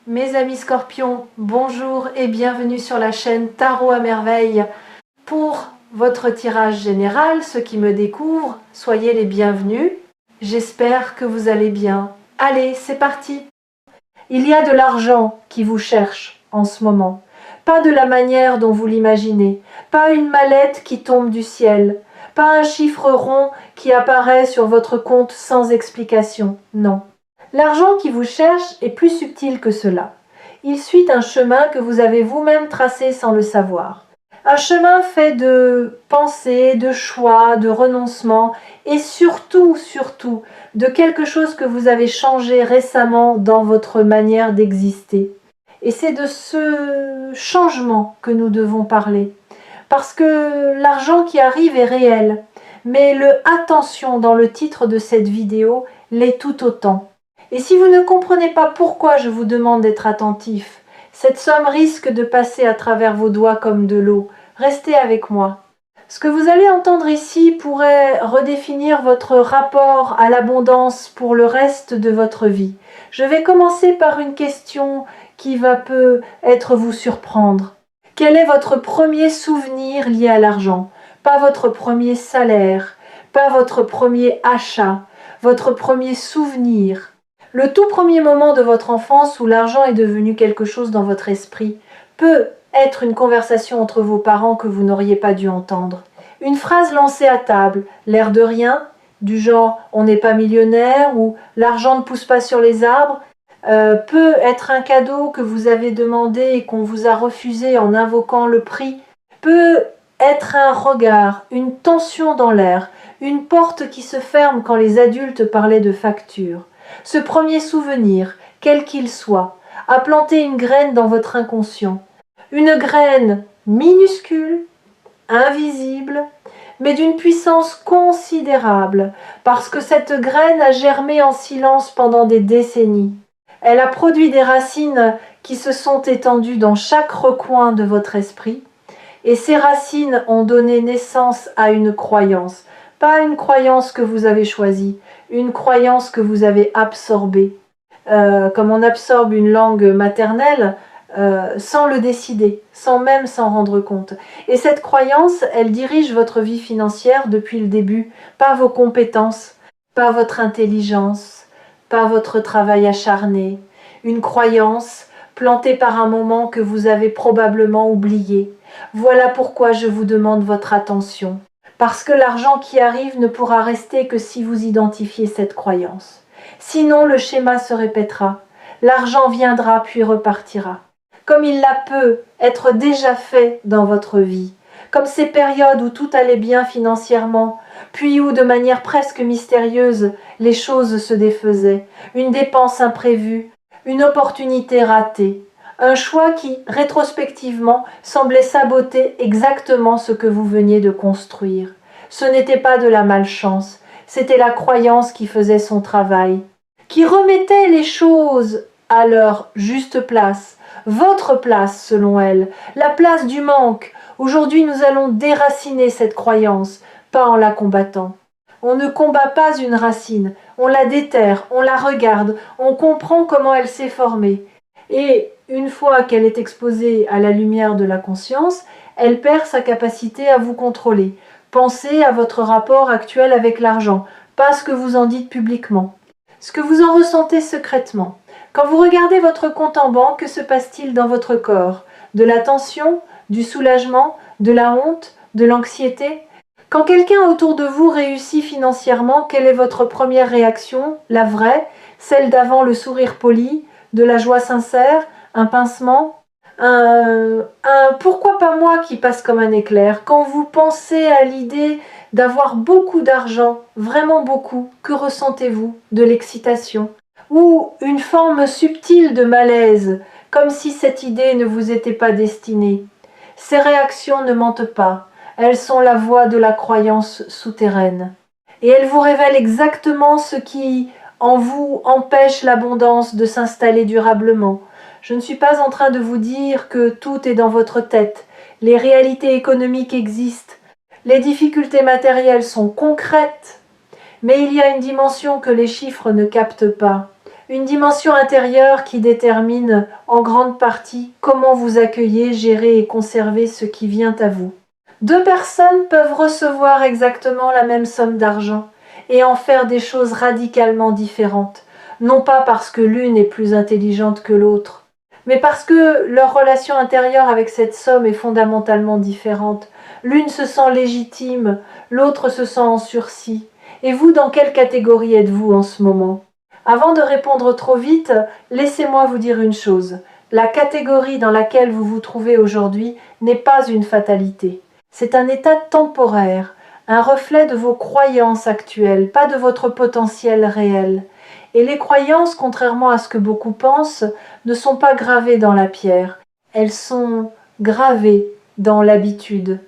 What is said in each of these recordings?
Mes amis scorpions, bonjour et bienvenue sur la chaîne Tarot à merveille. Pour votre tirage général, ceux qui me découvrent, soyez les bienvenus. J'espère que vous allez bien. Allez, c'est parti. Il y a de l'argent qui vous cherche en ce moment. Pas de la manière dont vous l'imaginez. Pas une mallette qui tombe du ciel. Pas un chiffre rond qui apparaît sur votre compte sans explication. Non. L'argent qui vous cherche est plus subtil que cela. Il suit un chemin que vous avez vous-même tracé sans le savoir. Un chemin fait de pensées, de choix, de renoncements et surtout, de quelque chose que vous avez changé récemment dans votre manière d'exister. Et c'est de ce changement que nous devons parler. Parce que l'argent qui arrive est réel, mais le « attention » dans le titre de cette vidéo l'est tout autant. Et si vous ne comprenez pas pourquoi je vous demande d'être attentif, cette somme risque de passer à travers vos doigts comme de l'eau. Restez avec moi. Ce que vous allez entendre ici pourrait redéfinir votre rapport à l'abondance pour le reste de votre vie. Je vais commencer par une question qui va peut-être vous surprendre. Quel est votre premier souvenir lié à l'argent? Pas votre premier salaire, pas votre premier achat, votre premier souvenir. Le tout premier moment de votre enfance où l'argent est devenu quelque chose dans votre esprit peut être une conversation entre vos parents que vous n'auriez pas dû entendre. Une phrase lancée à table, l'air de rien, du genre « on n'est pas millionnaire » ou « l'argent ne pousse pas sur les arbres », peut être un cadeau que vous avez demandé et qu'on vous a refusé en invoquant le prix, peut être un regard, une tension dans l'air, une porte qui se ferme quand les adultes parlaient de facture. Ce premier souvenir, quel qu'il soit, a planté une graine dans votre inconscient. Une graine minuscule, invisible, mais d'une puissance considérable, parce que cette graine a germé en silence pendant des décennies. Elle a produit des racines qui se sont étendues dans chaque recoin de votre esprit, et ces racines ont donné naissance à une croyance. Pas une croyance que vous avez choisie, une croyance que vous avez absorbée. Comme on absorbe une langue maternelle, sans le décider, sans même s'en rendre compte. Et cette croyance, elle dirige votre vie financière depuis le début, pas vos compétences, pas votre intelligence, pas votre travail acharné. Une croyance plantée par un moment que vous avez probablement oublié. Voilà pourquoi je vous demande votre attention. Parce que l'argent qui arrive ne pourra rester que si vous identifiez cette croyance. Sinon, le schéma se répétera. L'argent viendra puis repartira. Comme il l'a peut être déjà fait dans votre vie. Comme ces périodes où tout allait bien financièrement, puis où de manière presque mystérieuse, les choses se défaisaient. Une dépense imprévue, une opportunité ratée. Un choix qui, rétrospectivement, semblait saboter exactement ce que vous veniez de construire. Ce n'était pas de la malchance, c'était la croyance qui faisait son travail, qui remettait les choses à leur juste place, votre place selon elle, la place du manque. Aujourd'hui, nous allons déraciner cette croyance, pas en la combattant. On ne combat pas une racine, on la déterre, on la regarde, on comprend comment elle s'est formée. Et une fois qu'elle est exposée à la lumière de la conscience, elle perd sa capacité à vous contrôler. Pensez à votre rapport actuel avec l'argent, pas ce que vous en dites publiquement, ce que vous en ressentez secrètement. Quand vous regardez votre compte en banque, que se passe-t-il dans votre corps? De la tension, du soulagement, de la honte, de l'anxiété? Quand quelqu'un autour de vous réussit financièrement, quelle est votre première réaction? La vraie, celle d'avant le sourire poli, de la joie sincère, un pincement, un pourquoi pas moi qui passe comme un éclair. Quand vous pensez à l'idée d'avoir beaucoup d'argent, vraiment beaucoup, que ressentez-vous? De l'excitation ou une forme subtile de malaise, comme si cette idée ne vous était pas destinée. Ces réactions ne mentent pas, elles sont la voix de la croyance souterraine. Et elles vous révèlent exactement ce qui, en vous, empêche l'abondance de s'installer durablement. Je ne suis pas en train de vous dire que tout est dans votre tête. Les réalités économiques existent. Les difficultés matérielles sont concrètes. Mais il y a une dimension que les chiffres ne captent pas. Une dimension intérieure qui détermine en grande partie comment vous accueillez, gérez et conservez ce qui vient à vous. Deux personnes peuvent recevoir exactement la même somme d'argent et en faire des choses radicalement différentes, non pas parce que l'une est plus intelligente que l'autre, mais parce que leur relation intérieure avec cette somme est fondamentalement différente. L'une se sent légitime, l'autre se sent en sursis. Et vous, dans quelle catégorie êtes-vous en ce moment ? Avant de répondre trop vite, laissez-moi vous dire une chose. La catégorie dans laquelle vous vous trouvez aujourd'hui n'est pas une fatalité. C'est un état temporaire, un reflet de vos croyances actuelles, pas de votre potentiel réel. Et les croyances, contrairement à ce que beaucoup pensent, ne sont pas gravées dans la pierre. Elles sont gravées dans l'habitude.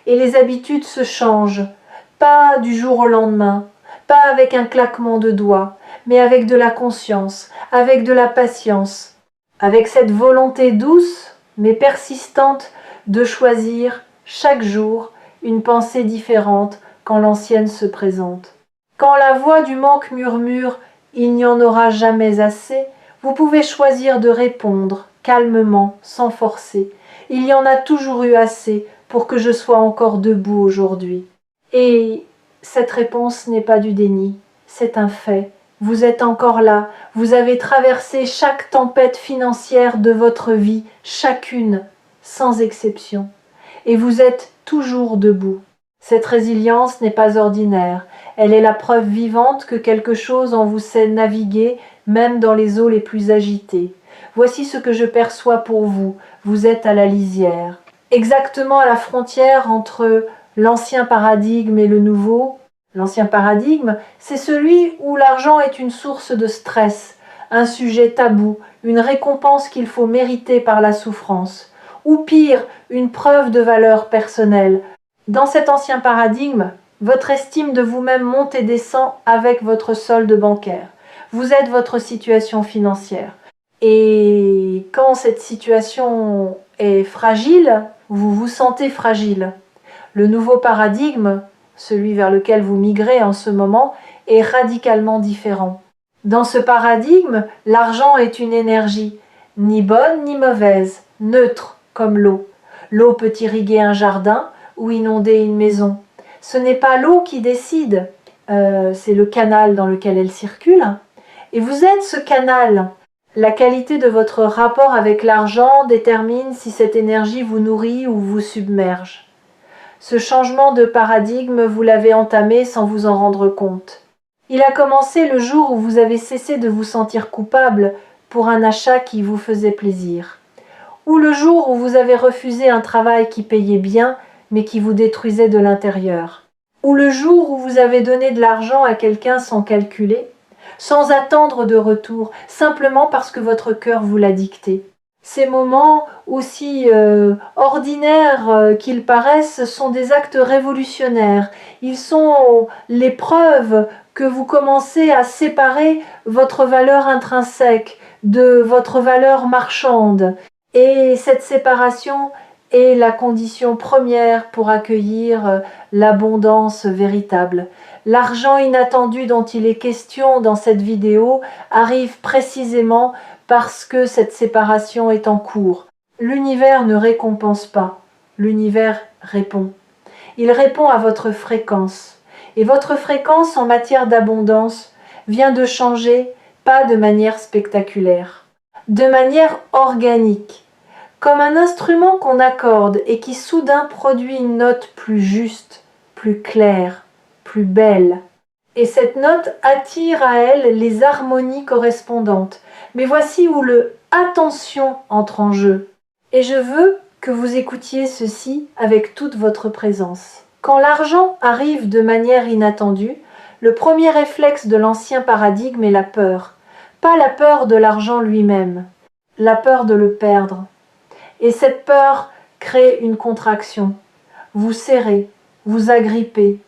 Et les habitudes se changent, pas du jour au lendemain, pas avec un claquement de doigts, mais avec de la conscience, avec de la patience, avec cette volonté douce mais persistante de choisir chaque jour une pensée différente quand l'ancienne se présente. Quand la voix du manque murmure « il n'y en aura jamais assez », vous pouvez choisir de répondre calmement, sans forcer. Il y en a toujours eu assez pour que je sois encore debout aujourd'hui. Et cette réponse n'est pas du déni, c'est un fait. Vous êtes encore là, vous avez traversé chaque tempête financière de votre vie, chacune, sans exception. Et vous êtes toujours debout. Cette résilience n'est pas ordinaire, elle est la preuve vivante que quelque chose en vous sait naviguer, même dans les eaux les plus agitées. Voici ce que je perçois pour vous, vous êtes à la lisière. Exactement à la frontière entre l'ancien paradigme et le nouveau. L'ancien paradigme, c'est celui où l'argent est une source de stress, un sujet tabou, une récompense qu'il faut mériter par la souffrance, ou pire, une preuve de valeur personnelle. Dans cet ancien paradigme, votre estime de vous-même monte et descend avec votre solde bancaire. Vous êtes votre situation financière. Et quand cette situation est fragile, vous vous sentez fragile. Le nouveau paradigme, celui vers lequel vous migrez en ce moment, est radicalement différent. Dans ce paradigme, l'argent est une énergie, ni bonne ni mauvaise, neutre comme l'eau. L'eau peut irriguer un jardin ou inonder une maison. Ce n'est pas l'eau qui décide, c'est le canal dans lequel elle circule. Et vous êtes ce canal. La qualité de votre rapport avec l'argent détermine si cette énergie vous nourrit ou vous submerge. Ce changement de paradigme, vous l'avez entamé sans vous en rendre compte. Il a commencé le jour où vous avez cessé de vous sentir coupable pour un achat qui vous faisait plaisir. Ou le jour où vous avez refusé un travail qui payait bien, mais qui vous détruisait de l'intérieur. Ou le jour où vous avez donné de l'argent à quelqu'un sans calculer, sans attendre de retour, simplement parce que votre cœur vous l'a dicté. Ces moments, aussi ordinaires qu'ils paraissent, sont des actes révolutionnaires. Ils sont les preuves que vous commencez à séparer votre valeur intrinsèque de votre valeur marchande. Et cette séparation est la condition première pour accueillir l'abondance véritable. L'argent inattendu dont il est question dans cette vidéo arrive précisément parce que cette séparation est en cours. L'univers ne récompense pas, l'univers répond. Il répond à votre fréquence. Et votre fréquence en matière d'abondance vient de changer, pas de manière spectaculaire, de manière organique, comme un instrument qu'on accorde et qui soudain produit une note plus juste, plus claire, plus belle. Et cette note attire à elle les harmonies correspondantes. Mais voici où le « attention » entre en jeu. Et je veux que vous écoutiez ceci avec toute votre présence. Quand l'argent arrive de manière inattendue, le premier réflexe de l'ancien paradigme est la peur. Pas la peur de l'argent lui-même, la peur de le perdre. Et cette peur crée une contraction. Vous serrez, vous agrippez,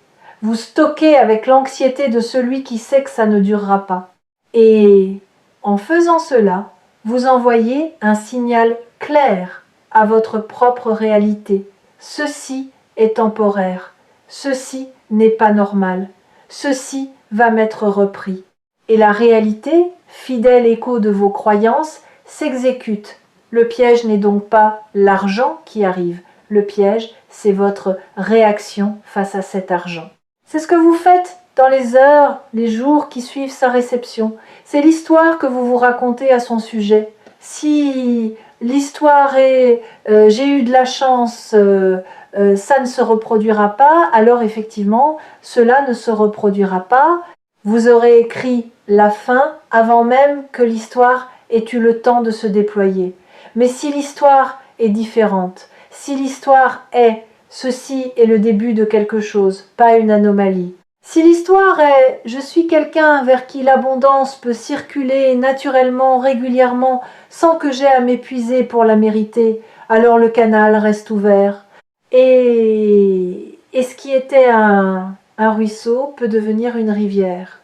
vous stockez avec l'anxiété de celui qui sait que ça ne durera pas. Et en faisant cela, vous envoyez un signal clair à votre propre réalité. Ceci est temporaire. Ceci n'est pas normal. Ceci va m'être repris. Et la réalité fidèle écho de vos croyances, s'exécute. Le piège n'est donc pas l'argent qui arrive. Le piège, c'est votre réaction face à cet argent. C'est ce que vous faites dans les heures, les jours qui suivent sa réception. C'est l'histoire que vous vous racontez à son sujet. Si l'histoire est j'ai eu de la chance, ça ne se reproduira pas, alors effectivement, cela ne se reproduira pas. Vous aurez écrit la fin avant même que l'histoire ait eu le temps de se déployer. Mais si l'histoire est différente, si l'histoire est ceci est le début de quelque chose, pas une anomalie. Si l'histoire est je suis quelqu'un vers qui l'abondance peut circuler naturellement, régulièrement, sans que j'aie à m'épuiser pour la mériter, alors le canal reste ouvert. Et ce qui était un ruisseau peut devenir une rivière.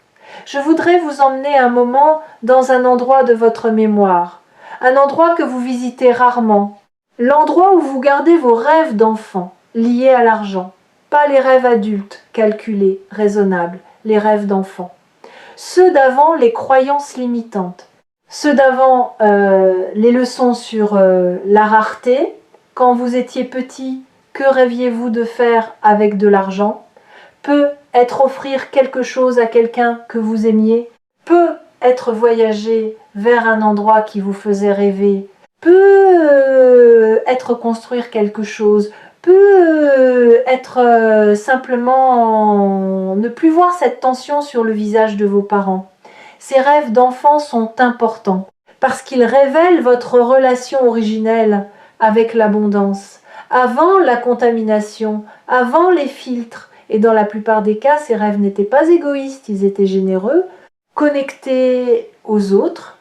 Je voudrais vous emmener un moment dans un endroit de votre mémoire, un endroit que vous visitez rarement, l'endroit où vous gardez vos rêves d'enfant liés à l'argent, pas les rêves adultes, calculés, raisonnables, les rêves d'enfant. Ceux d'avant, les croyances limitantes, ceux d'avant, les leçons sur la rareté, quand vous étiez petit, que rêviez-vous de faire avec de l'argent? Peut être offrir quelque chose à quelqu'un que vous aimiez, peut être voyager vers un endroit qui vous faisait rêver, peut être construire quelque chose, peut être simplement ne plus voir cette tension sur le visage de vos parents. Ces rêves d'enfant sont importants parce qu'ils révèlent votre relation originelle avec l'abondance, avant la contamination, avant les filtres. Et dans la plupart des cas, ces rêves n'étaient pas égoïstes, ils étaient généreux, connectés aux autres,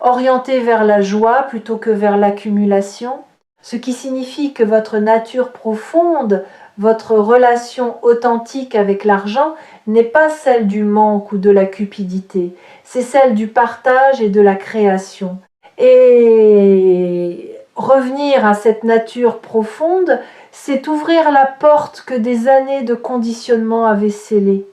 orientés vers la joie plutôt que vers l'accumulation, ce qui signifie que votre nature profonde, votre relation authentique avec l'argent n'est pas celle du manque ou de la cupidité, c'est celle du partage et de la création. Et revenir à cette nature profonde, c'est ouvrir la porte que des années de conditionnement avaient scellée.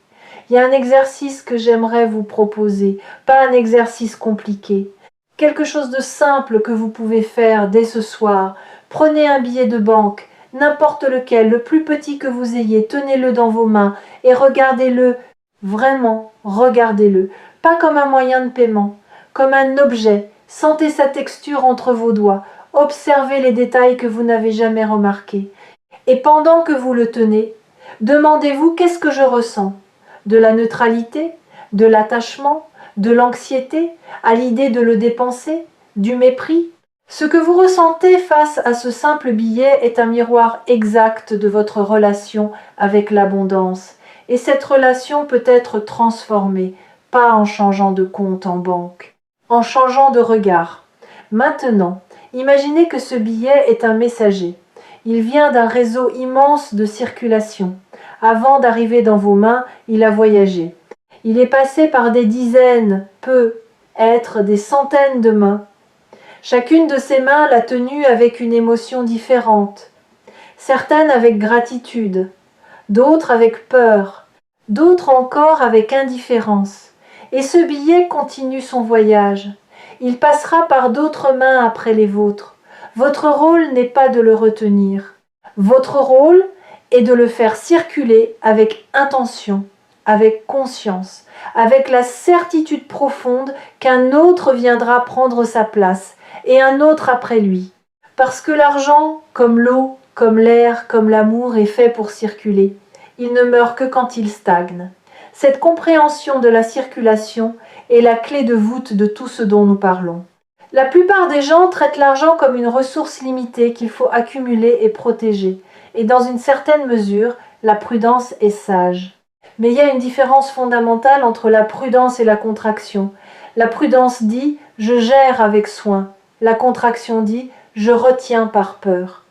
Il y a un exercice que j'aimerais vous proposer, pas un exercice compliqué. Quelque chose de simple que vous pouvez faire dès ce soir. Prenez un billet de banque, n'importe lequel, le plus petit que vous ayez, tenez-le dans vos mains et regardez-le, vraiment, regardez-le, pas comme un moyen de paiement, comme un objet. Sentez sa texture entre vos doigts, observez les détails que vous n'avez jamais remarqués. Et pendant que vous le tenez, demandez-vous qu'est-ce que je ressens? De la neutralité? De l'attachement? De l'anxiété à l'idée de le dépenser? Du mépris? Ce que vous ressentez face à ce simple billet est un miroir exact de votre relation avec l'abondance. Et cette relation peut être transformée, pas en changeant de compte en banque, en changeant de regard. Maintenant, imaginez que ce billet est un messager. Il vient d'un réseau immense de circulation. Avant d'arriver dans vos mains, il a voyagé. Il est passé par des dizaines, peut être des centaines de mains. Chacune de ces mains l'a tenu avec une émotion différente. Certaines avec gratitude, d'autres avec peur, d'autres encore avec indifférence. Et ce billet continue son voyage. Il passera par d'autres mains après les vôtres. Votre rôle n'est pas de le retenir. Votre rôle est de le faire circuler avec intention, avec conscience, avec la certitude profonde qu'un autre viendra prendre sa place et un autre après lui. Parce que l'argent, comme l'eau, comme l'air, comme l'amour, est fait pour circuler. Il ne meurt que quand il stagne. Cette compréhension de la circulation est la clé de voûte de tout ce dont nous parlons. La plupart des gens traitent l'argent comme une ressource limitée qu'il faut accumuler et protéger. Et dans une certaine mesure, la prudence est sage. Mais il y a une différence fondamentale entre la prudence et la contraction. La prudence dit « je gère avec soin ». La contraction dit « je retiens par peur ».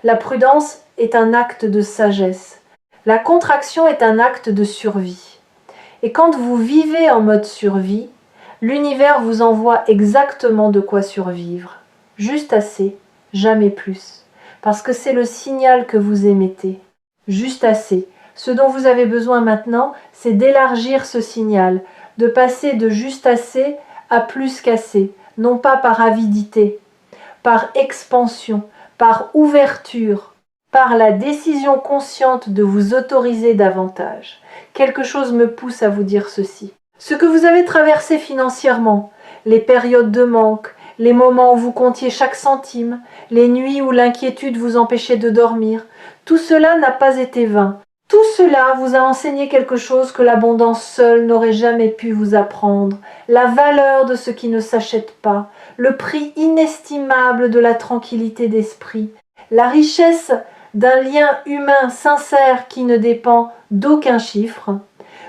La prudence est un acte de sagesse. La contraction est un acte de survie. Et quand vous vivez en mode survie, l'univers vous envoie exactement de quoi survivre. Juste assez, jamais plus. Parce que c'est le signal que vous émettez. Juste assez. Ce dont vous avez besoin maintenant, c'est d'élargir ce signal, de passer de juste assez à plus qu'assez, non pas par avidité, par expansion, par ouverture, par la décision consciente de vous autoriser davantage. Quelque chose me pousse à vous dire ceci. Ce que vous avez traversé financièrement, les périodes de manque, les moments où vous comptiez chaque centime, les nuits où l'inquiétude vous empêchait de dormir, tout cela n'a pas été vain. Tout cela vous a enseigné quelque chose que l'abondance seule n'aurait jamais pu vous apprendre, la valeur de ce qui ne s'achète pas, le prix inestimable de la tranquillité d'esprit, la richesse d'un lien humain sincère qui ne dépend d'aucun chiffre.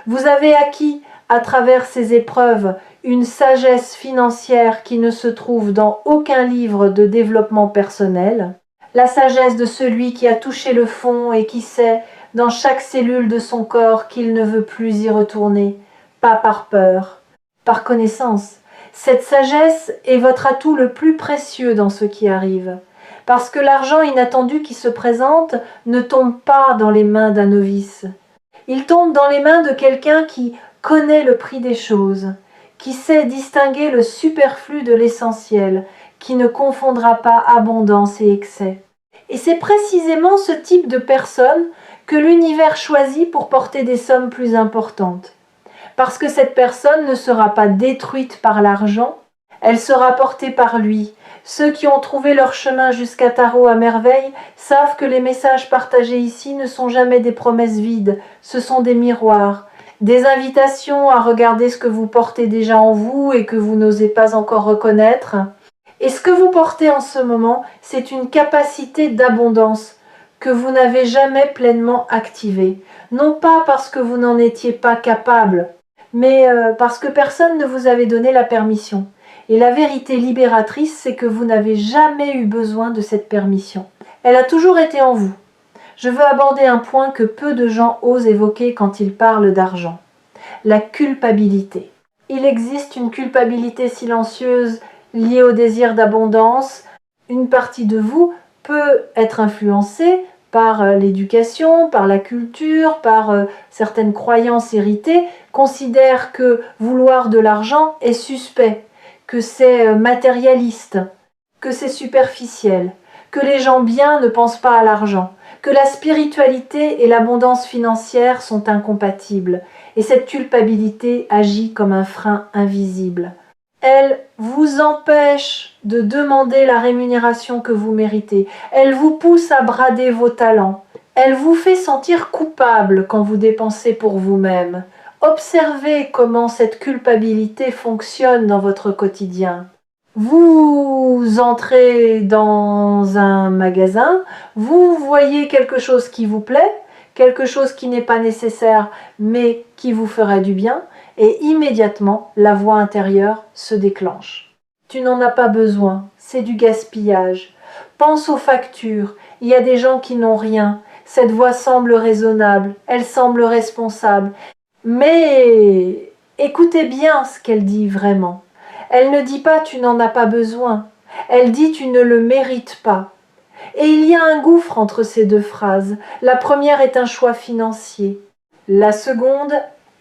Vous avez acquis, à travers ces épreuves, une sagesse financière qui ne se trouve dans aucun livre de développement personnel, la sagesse de celui qui a touché le fond et qui sait, dans chaque cellule de son corps, qu'il ne veut plus y retourner, pas par peur, par connaissance. Cette sagesse est votre atout le plus précieux dans ce qui arrive, parce que l'argent inattendu qui se présente ne tombe pas dans les mains d'un novice. Il tombe dans les mains de quelqu'un qui connaît le prix des choses, qui sait distinguer le superflu de l'essentiel, qui ne confondra pas abondance et excès. Et c'est précisément ce type de personne que l'univers choisit pour porter des sommes plus importantes. Parce que cette personne ne sera pas détruite par l'argent, elle sera portée par lui. Ceux qui ont trouvé leur chemin jusqu'à Tarot à merveille savent que les messages partagés ici ne sont jamais des promesses vides, ce sont des miroirs, des invitations à regarder ce que vous portez déjà en vous et que vous n'osez pas encore reconnaître. Et ce que vous portez en ce moment, c'est une capacité d'abondance que vous n'avez jamais pleinement activée. Non pas parce que vous n'en étiez pas capable, mais parce que personne ne vous avait donné la permission. Et la vérité libératrice, c'est que vous n'avez jamais eu besoin de cette permission. Elle a toujours été en vous. Je veux aborder un point que peu de gens osent évoquer quand ils parlent d'argent. La culpabilité. Il existe une culpabilité silencieuse liée au désir d'abondance. Une partie de vous peut être influencée par l'éducation, par la culture, par certaines croyances héritées, considère que vouloir de l'argent est suspect, que c'est matérialiste, que c'est superficiel, que les gens bien ne pensent pas à l'argent, que la spiritualité et l'abondance financière sont incompatibles, et cette culpabilité agit comme un frein invisible. Elle vous empêche de demander la rémunération que vous méritez. Elle vous pousse à brader vos talents. Elle vous fait sentir coupable quand vous dépensez pour vous-même. Observez comment cette culpabilité fonctionne dans votre quotidien. Vous entrez dans un magasin, vous voyez quelque chose qui vous plaît, quelque chose qui n'est pas nécessaire mais qui vous ferait du bien, et immédiatement la voix intérieure se déclenche. Tu n'en as pas besoin, c'est du gaspillage. Pense aux factures, il y a des gens qui n'ont rien. Cette voix semble raisonnable, elle semble responsable. Mais écoutez bien ce qu'elle dit vraiment. Elle ne dit pas tu n'en as pas besoin, elle dit tu ne le mérites pas. Et il y a un gouffre entre ces deux phrases. La première est un choix financier. La seconde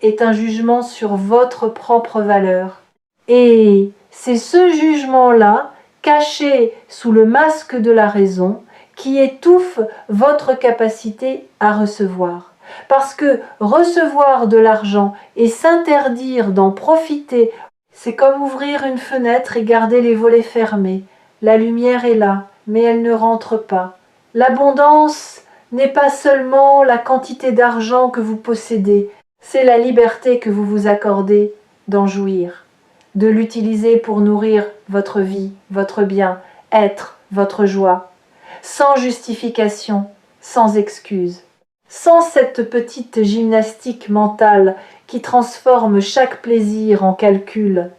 est un jugement sur votre propre valeur. Et c'est ce jugement-là, caché sous le masque de la raison, qui étouffe votre capacité à recevoir. Parce que recevoir de l'argent et s'interdire d'en profiter, c'est comme ouvrir une fenêtre et garder les volets fermés. La lumière est là, mais elle ne rentre pas. L'abondance n'est pas seulement la quantité d'argent que vous possédez, c'est la liberté que vous vous accordez d'en jouir, de l'utiliser pour nourrir votre vie, votre bien, être votre joie, sans justification, sans excuse, sans cette petite gymnastique mentale qui transforme chaque plaisir en calcul.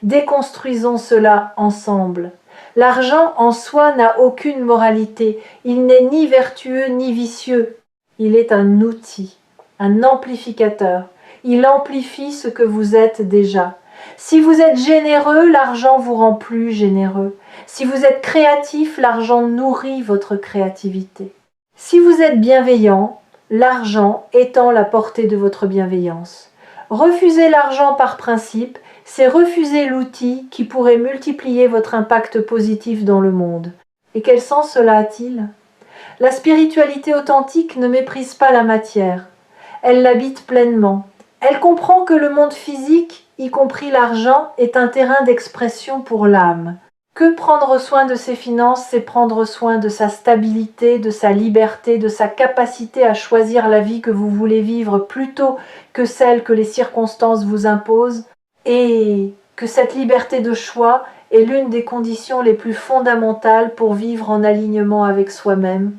Déconstruisons cela ensemble. L'argent en soi n'a aucune moralité, il n'est ni vertueux ni vicieux, il est un outil, un amplificateur, il amplifie ce que vous êtes déjà. Si vous êtes généreux, l'argent vous rend plus généreux. Si vous êtes créatif, l'argent nourrit votre créativité. Si vous êtes bienveillant, l'argent étend la portée de votre bienveillance. Refusez l'argent par principe, c'est refuser l'outil qui pourrait multiplier votre impact positif dans le monde. Et quel sens cela a-t-il ? La spiritualité authentique ne méprise pas la matière. Elle l'habite pleinement. Elle comprend que le monde physique, y compris l'argent, est un terrain d'expression pour l'âme. Que prendre soin de ses finances, c'est prendre soin de sa stabilité, de sa liberté, de sa capacité à choisir la vie que vous voulez vivre plutôt que celle que les circonstances vous imposent, et que cette liberté de choix est l'une des conditions les plus fondamentales pour vivre en alignement avec soi-même.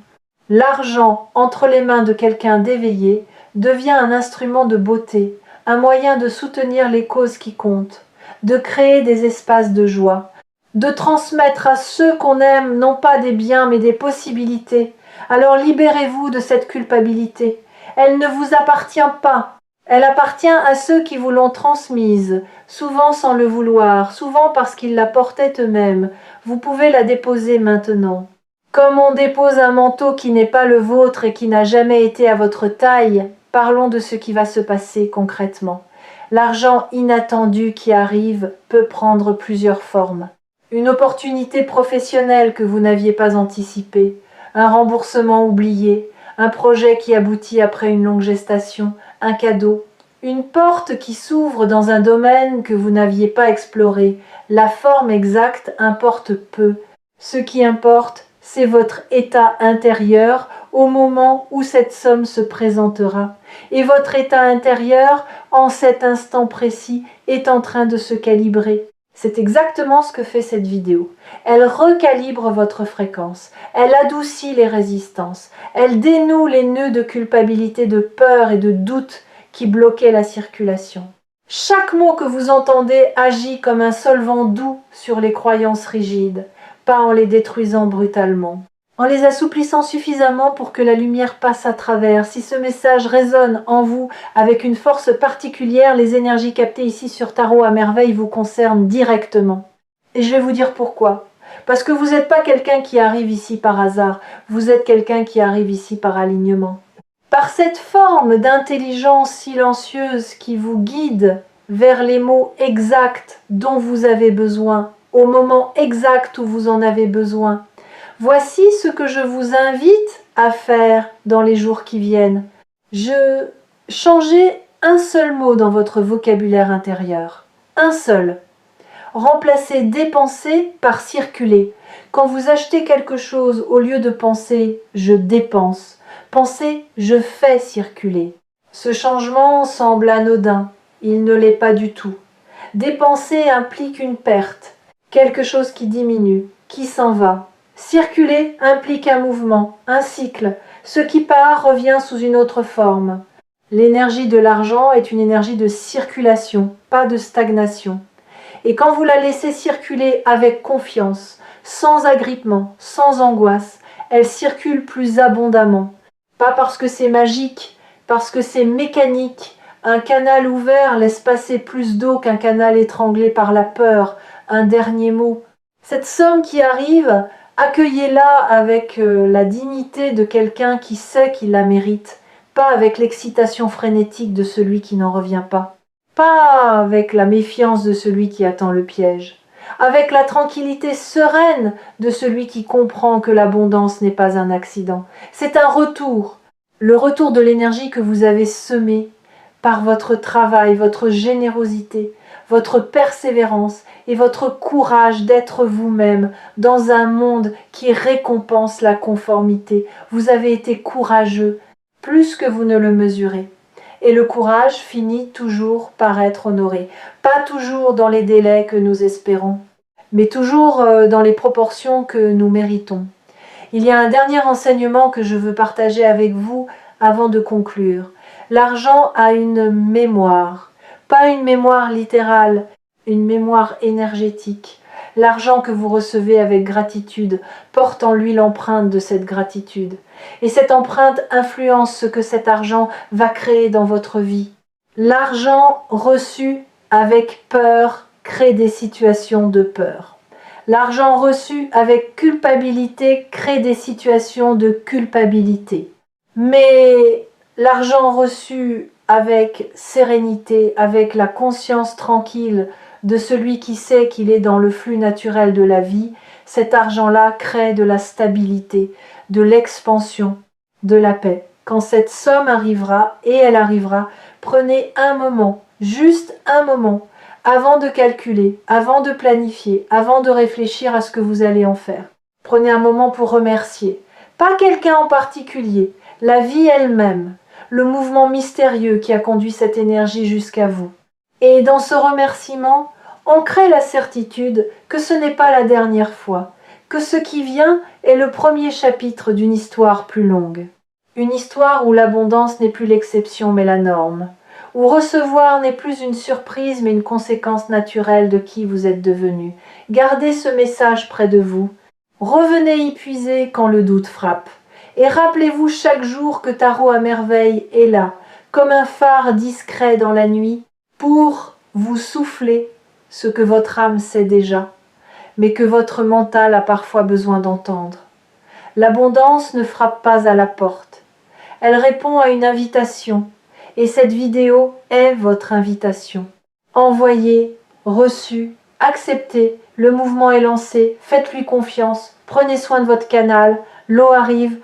L'argent entre les mains de quelqu'un d'éveillé devient un instrument de beauté, un moyen de soutenir les causes qui comptent, de créer des espaces de joie, de transmettre à ceux qu'on aime non pas des biens mais des possibilités. Alors libérez-vous de cette culpabilité. Elle ne vous appartient pas. Elle appartient à ceux qui vous l'ont transmise, souvent sans le vouloir, souvent parce qu'ils la portaient eux-mêmes. Vous pouvez la déposer maintenant. Comme on dépose un manteau qui n'est pas le vôtre et qui n'a jamais été à votre taille, parlons de ce qui va se passer concrètement. L'argent inattendu qui arrive peut prendre plusieurs formes. Une opportunité professionnelle que vous n'aviez pas anticipée, un remboursement oublié, un projet qui aboutit après une longue gestation, un cadeau, une porte qui s'ouvre dans un domaine que vous n'aviez pas exploré. La forme exacte importe peu. Ce qui importe, c'est votre état intérieur au moment où cette somme se présentera. Et votre état intérieur, en cet instant précis, est en train de se calibrer. C'est exactement ce que fait cette vidéo. Elle recalibre votre fréquence, elle adoucit les résistances, elle dénoue les nœuds de culpabilité, de peur et de doute qui bloquaient la circulation. Chaque mot que vous entendez agit comme un solvant doux sur les croyances rigides, pas en les détruisant brutalement. En les assouplissant suffisamment pour que la lumière passe à travers. Si ce message résonne en vous avec une force particulière, les énergies captées ici sur Tarot à Merveille vous concernent directement. Et je vais vous dire pourquoi. Parce que vous n'êtes pas quelqu'un qui arrive ici par hasard, vous êtes quelqu'un qui arrive ici par alignement. Par cette forme d'intelligence silencieuse qui vous guide vers les mots exacts dont vous avez besoin, au moment exact où vous en avez besoin. Voici ce que je vous invite à faire dans les jours qui viennent. Changez un seul mot dans votre vocabulaire intérieur. Un seul. Remplacez dépenser par circuler. Quand vous achetez quelque chose, au lieu de penser « je dépense », pensez « je fais circuler ». Ce changement semble anodin. Il ne l'est pas du tout. Dépenser implique une perte, quelque chose qui diminue, qui s'en va. Circuler implique un mouvement, un cycle. Ce qui part revient sous une autre forme. L'énergie de l'argent est une énergie de circulation, pas de stagnation. Et quand vous la laissez circuler avec confiance, sans agrippement, sans angoisse, elle circule plus abondamment. Pas parce que c'est magique, parce que c'est mécanique. Un canal ouvert laisse passer plus d'eau qu'un canal étranglé par la peur. Un dernier mot. Cette somme qui arrive, accueillez-la avec la dignité de quelqu'un qui sait qu'il la mérite, pas avec l'excitation frénétique de celui qui n'en revient pas, pas avec la méfiance de celui qui attend le piège, avec la tranquillité sereine de celui qui comprend que l'abondance n'est pas un accident. C'est un retour, le retour de l'énergie que vous avez semée par votre travail, votre générosité, votre persévérance et votre courage d'être vous-même dans un monde qui récompense la conformité. Vous avez été courageux, plus que vous ne le mesurez. Et le courage finit toujours par être honoré. Pas toujours dans les délais que nous espérons, mais toujours dans les proportions que nous méritons. Il y a un dernier enseignement que je veux partager avec vous avant de conclure. L'argent a une mémoire, pas une mémoire littérale, une mémoire énergétique. L'argent que vous recevez avec gratitude porte en lui l'empreinte de cette gratitude. Et cette empreinte influence ce que cet argent va créer dans votre vie. L'argent reçu avec peur crée des situations de peur. L'argent reçu avec culpabilité crée des situations de culpabilité. Mais l'argent reçu avec sérénité, avec la conscience tranquille de celui qui sait qu'il est dans le flux naturel de la vie, cet argent-là crée de la stabilité, de l'expansion, de la paix. Quand cette somme arrivera, et elle arrivera, prenez un moment, juste un moment, avant de calculer, avant de planifier, avant de réfléchir à ce que vous allez en faire. Prenez un moment pour remercier. Pas quelqu'un en particulier, la vie elle-même, le mouvement mystérieux qui a conduit cette énergie jusqu'à vous. Et dans ce remerciement, ancrez la certitude que ce n'est pas la dernière fois, que ce qui vient est le premier chapitre d'une histoire plus longue. Une histoire où l'abondance n'est plus l'exception mais la norme, où recevoir n'est plus une surprise mais une conséquence naturelle de qui vous êtes devenu. Gardez ce message près de vous. Revenez y puiser quand le doute frappe. Et rappelez-vous chaque jour que Tarot à merveille est là, comme un phare discret dans la nuit, pour vous souffler ce que votre âme sait déjà, mais que votre mental a parfois besoin d'entendre. L'abondance ne frappe pas à la porte. Elle répond à une invitation, et cette vidéo est votre invitation. Envoyez, reçu, acceptez, le mouvement est lancé, faites-lui confiance, prenez soin de votre canal, l'eau arrive,